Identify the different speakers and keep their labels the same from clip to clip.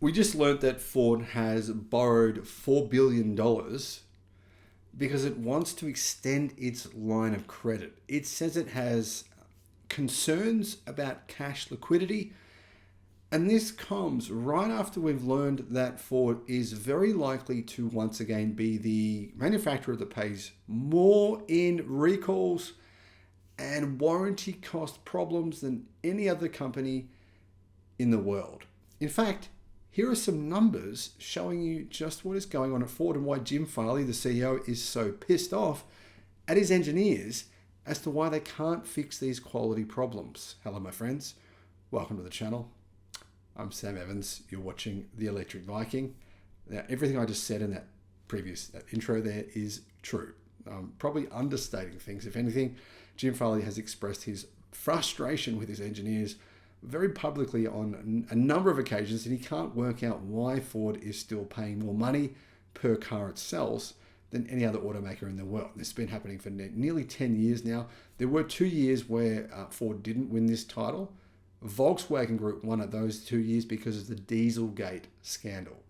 Speaker 1: We just learnt that Ford has borrowed $4 billion because it wants to extend its line of credit. It says it has concerns about cash liquidity, and this comes right after we've learned that Ford is very likely to once again be the manufacturer that pays more in recalls and warranty cost problems than any other company in the world. In fact, here are some numbers showing you just what is going on at Ford and why Jim Farley, the CEO, is so pissed off at his engineers as to why they can't fix these quality problems. Hello, my friends. Welcome to the channel. I'm Sam Evans. You're watching the Electric Viking. Now, everything I just said in that previous intro there is true. I'm probably understating things. If anything, Jim Farley has expressed his frustration with his engineers very publicly on a number of occasions, and he can't work out why Ford is still paying more money per car it sells than any other automaker in the world. This has been happening for nearly 10 years now. There were 2 years where Ford didn't win this title. Volkswagen Group won it those 2 years because of the Dieselgate scandal.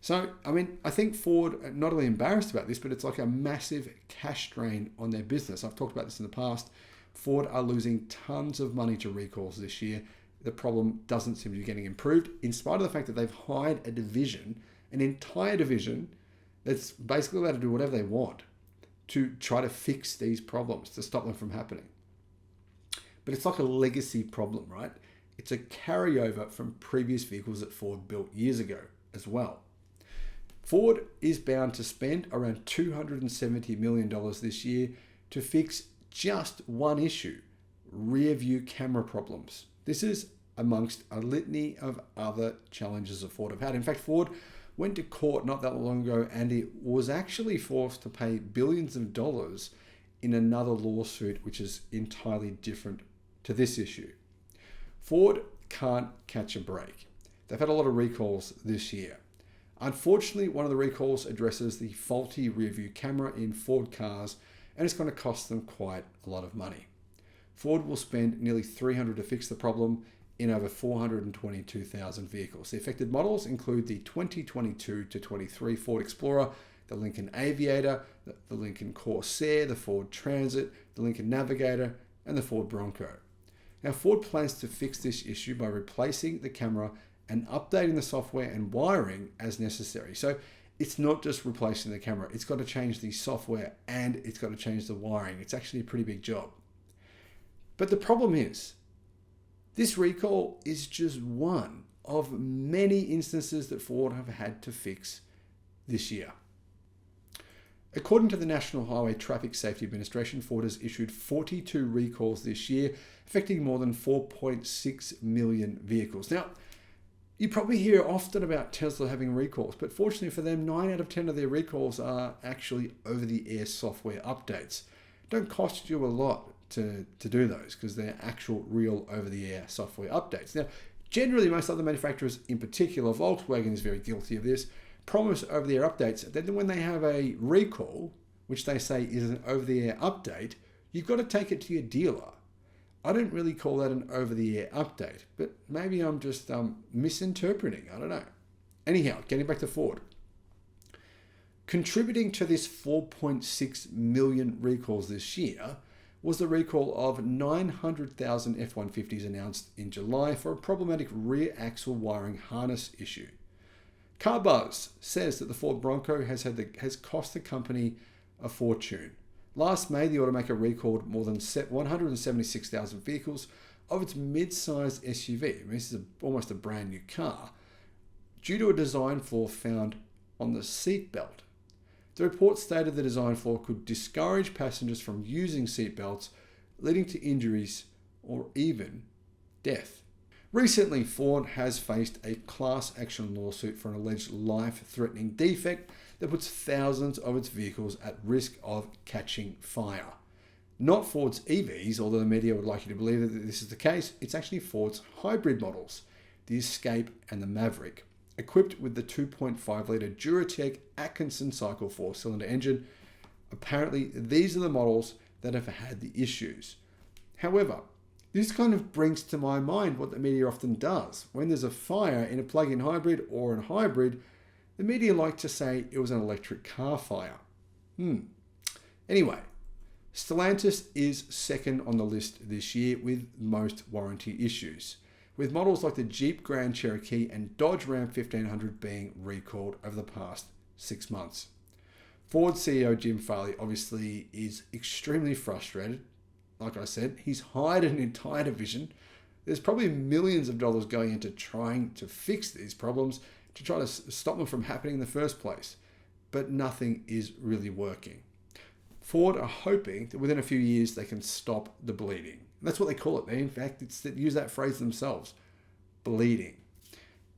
Speaker 1: So, I think Ford are not only embarrassed about this, but it's like a massive cash drain on their business. I've talked about this in the past. Ford are losing tons of money to recalls this year. The problem doesn't seem to be getting improved, in spite of the fact that they've hired a division, an entire division, that's basically allowed to do whatever they want to try to fix these problems, to stop them from happening. But it's like a legacy problem, right? It's a carryover from previous vehicles that Ford built years ago as well. Ford is bound to spend around $270 million this year to fix just one issue: rear view camera problems. This is amongst a litany of other challenges that Ford have had. In fact, Ford went to court not that long ago, and it was actually forced to pay billions of dollars in another lawsuit, which is entirely different to this issue. Ford can't catch a break. They've had a lot of recalls this year. Unfortunately, one of the recalls addresses the faulty rear view camera in Ford cars, and it's going to cost them quite a lot of money. Ford will spend nearly $300 to fix the problem in over 422,000 vehicles. The affected models include the 2022 to 23 Ford Explorer, the Lincoln Aviator, the Lincoln Corsair, the Ford Transit, the Lincoln Navigator, and the Ford Bronco. Now, Ford plans to fix this issue by replacing the camera and updating the software and wiring as necessary. So it's not just replacing the camera. It's got to change the software and it's got to change the wiring. It's actually a pretty big job. But the problem is, this recall is just one of many instances that Ford have had to fix this year. According to the National Highway Traffic Safety Administration, Ford has issued 42 recalls this year, affecting more than 4.6 million vehicles. Now, you probably hear often about Tesla having recalls, but fortunately for them, 9 out of 10 of their recalls are actually over-the-air software updates. Don't cost you a lot to do those because they're actual real over-the-air software updates. Now, generally, most other manufacturers, in particular, Volkswagen is very guilty of this, promise over-the-air updates. Then when they have a recall, which they say is an over-the-air update, you've got to take it to your dealer. I don't really call that an over-the-air update, but maybe I'm just misinterpreting. I don't know. Anyhow, getting back to Ford. Contributing to this 4.6 million recalls this year was the recall of 900,000 F-150s announced in July for a problematic rear axle wiring harness issue. CarBuzz says that the Ford Bronco has cost the company a fortune. Last May, the automaker recalled more than 176,000 vehicles of its mid-sized SUV. This is almost a brand new car, due to a design flaw found on the seat belt. The report stated the design flaw could discourage passengers from using seat belts, leading to injuries or even death. Recently, Ford has faced a class action lawsuit for an alleged life-threatening defect that puts thousands of its vehicles at risk of catching fire. Not Ford's EVs, although the media would like you to believe that this is the case. It's actually Ford's hybrid models, the Escape and the Maverick, equipped with the 2.5-litre Duratec Atkinson Cycle 4-cylinder engine. Apparently, these are the models that have had the issues. However, This kind of brings to my mind what the media often does. When there's a fire in a plug-in hybrid or a hybrid, the media like to say it was an electric car fire. Anyway, Stellantis is second on the list this year with most warranty issues, with models like the Jeep Grand Cherokee and Dodge Ram 1500 being recalled over the past 6 months. Ford CEO Jim Farley obviously is extremely frustrated. Like I said, he's hired an entire division. There's probably millions of dollars going into trying to fix these problems, to try to stop them from happening in the first place. But nothing is really working. Ford are hoping that within a few years they can stop the bleeding. And that's what they call it. They, in fact, use that phrase themselves, bleeding.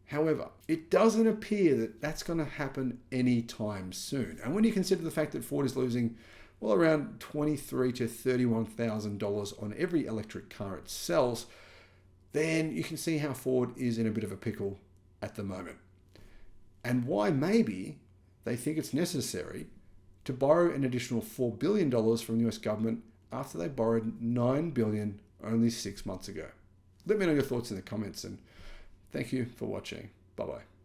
Speaker 1: However, it doesn't appear that that's going to happen anytime soon. And when you consider the fact that Ford is losing around $23,000 to $31,000 on every electric car it sells, then you can see how Ford is in a bit of a pickle at the moment. And why maybe they think it's necessary to borrow an additional $4 billion from the US government after they borrowed $9 billion only 6 months ago. Let me know your thoughts in the comments, and thank you for watching. Bye-bye.